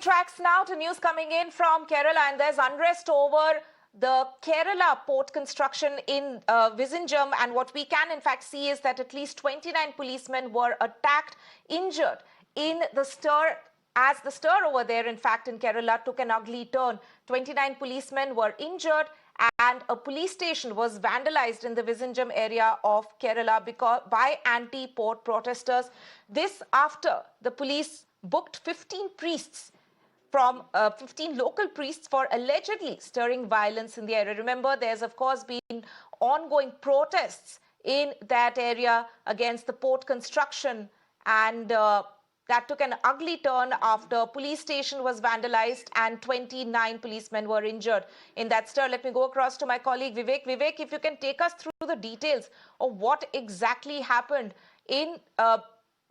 tracks now to news coming in from Kerala, and there's unrest over the Kerala port construction in Vizhinjam, and what we can in fact see is that at least 29 policemen were attacked, injured in the stir, as the stir over there in fact in Kerala took an ugly turn. 29 policemen were injured and a police station was vandalized in the Vizhinjam area of Kerala by anti-port protesters. This after the police booked 15 priests from 15 local priests for allegedly stirring violence in the area. Remember, there's of course been ongoing protests in that area against the port construction, and that took an ugly turn after a police station was vandalized and 29 policemen were injured in that stir. Let me go across to my colleague Vivek. Vivek, if you can take us through the details of what exactly happened in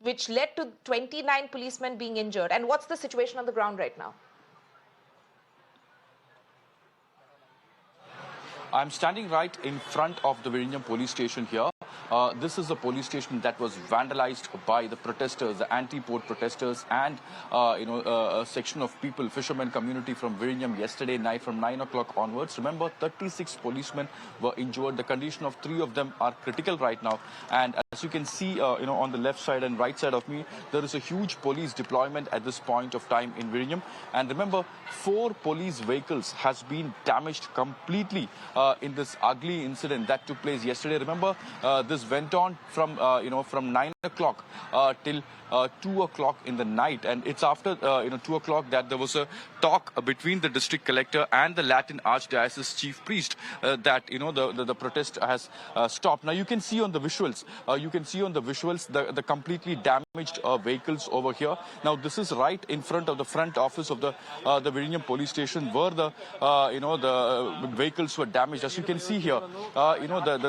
which led to 29 policemen being injured, and what's the situation on the ground right now? I'm standing right in front of the Vizhinjam police station here. This is a police station that was vandalized by the protesters, the anti-port protesters, and a section of people, fishermen community from Vizhinjam yesterday night from 9 o'clock onwards. Remember, 36 policemen were injured. The condition of 3 of them are critical right now. And as you can see, on the left side and right side of me, there is a huge police deployment at this point of time in Vizhinjam. And remember, 4 police vehicles has been damaged completely in this ugly incident that took place yesterday. Remember, this went on from 9 o'clock till 2 o'clock in the night, and it's after 2 o'clock that there was a talk between the district collector and the Latin Archdiocese chief priest that the protest has stopped. Now you can see on the visuals, the completely damaged vehicles over here. Now this is right in front of the front office of the Vizhinjam police station where the the vehicles were damaged. As you can see here,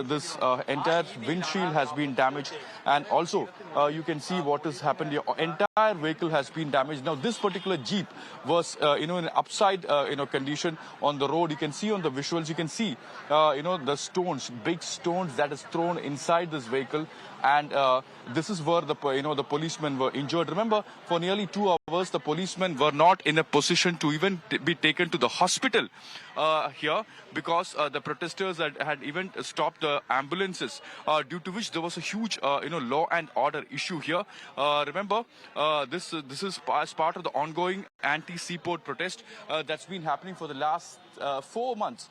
this entire windshield has been damaged, and also you can see what has happened here. Entire vehicle has been damaged. Now this particular jeep was in an upside condition on the road. You can see on the visuals, you can see the stones, big stones that is thrown inside this vehicle, and this is where the policemen were injured. Remember, for nearly 2 hours the policemen were not in a position to even be taken to the hospital here, because the protesters had even stopped the ambulances, due to which there was a huge law and order issue here. Remember, this is as part of the ongoing anti-seaport protest that's been happening for the last 4 months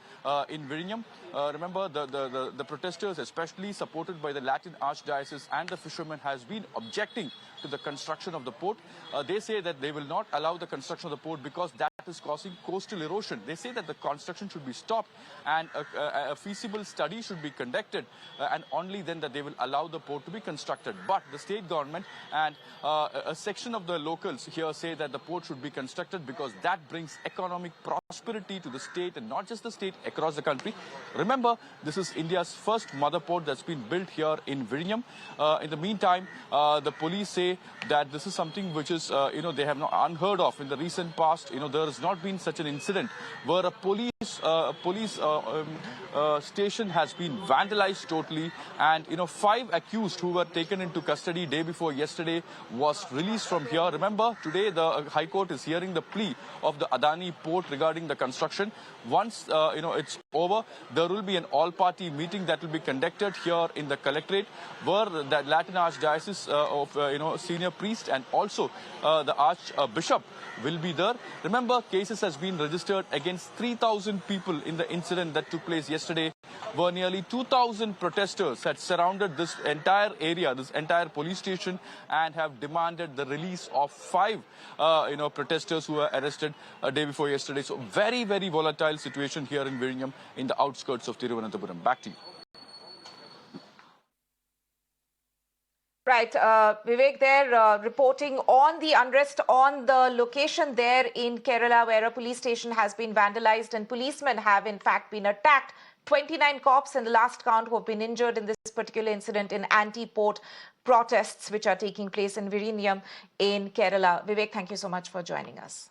in Vizhinjam. Remember, the protesters, especially supported by the Latin Archdiocese and the fishermen, has been objecting to the construction of the port. They say that they will not allow the construction of the port because that is causing coastal erosion. They say that the construction should be stopped and a feasible study should be conducted, and only then that they will allow the port to be constructed. But the state government and a section of the locals here say that the port should be constructed because that brings economic prosperity to the state, and not just the state, across the country. Remember, this is India's first mother port that's been built here in Vizhinjam. In the meantime, the police say that this is something which is, they have not unheard of. In the recent past, there has not been such an incident where a police station has been vandalized totally, and 5 accused who were taken into custody day before yesterday was released from here. Remember, today the High Court is hearing the plea of the Adani port regarding the construction. Once it's over, there will be an all-party meeting that will be conducted here in the collectorate, where the Latin Archdiocese of senior priest and also the Archbishop will be there. Remember, cases has been registered against 3,000 people in the incident that took place yesterday, where nearly 2,000 protesters had surrounded this entire area, this entire police station, and have demanded the release of 5 protesters who were arrested a day before yesterday. So very, very volatile situation here in Vizhinjam, in the outskirts of Thiruvananthapuram. Back to you. Right, Vivek there reporting on the unrest on the location there in Kerala, where a police station has been vandalized and policemen have in fact been attacked. 29 cops in the last count who have been injured in this particular incident in anti-port protests which are taking place in Vizhinjam in Kerala. Vivek, thank you so much for joining us.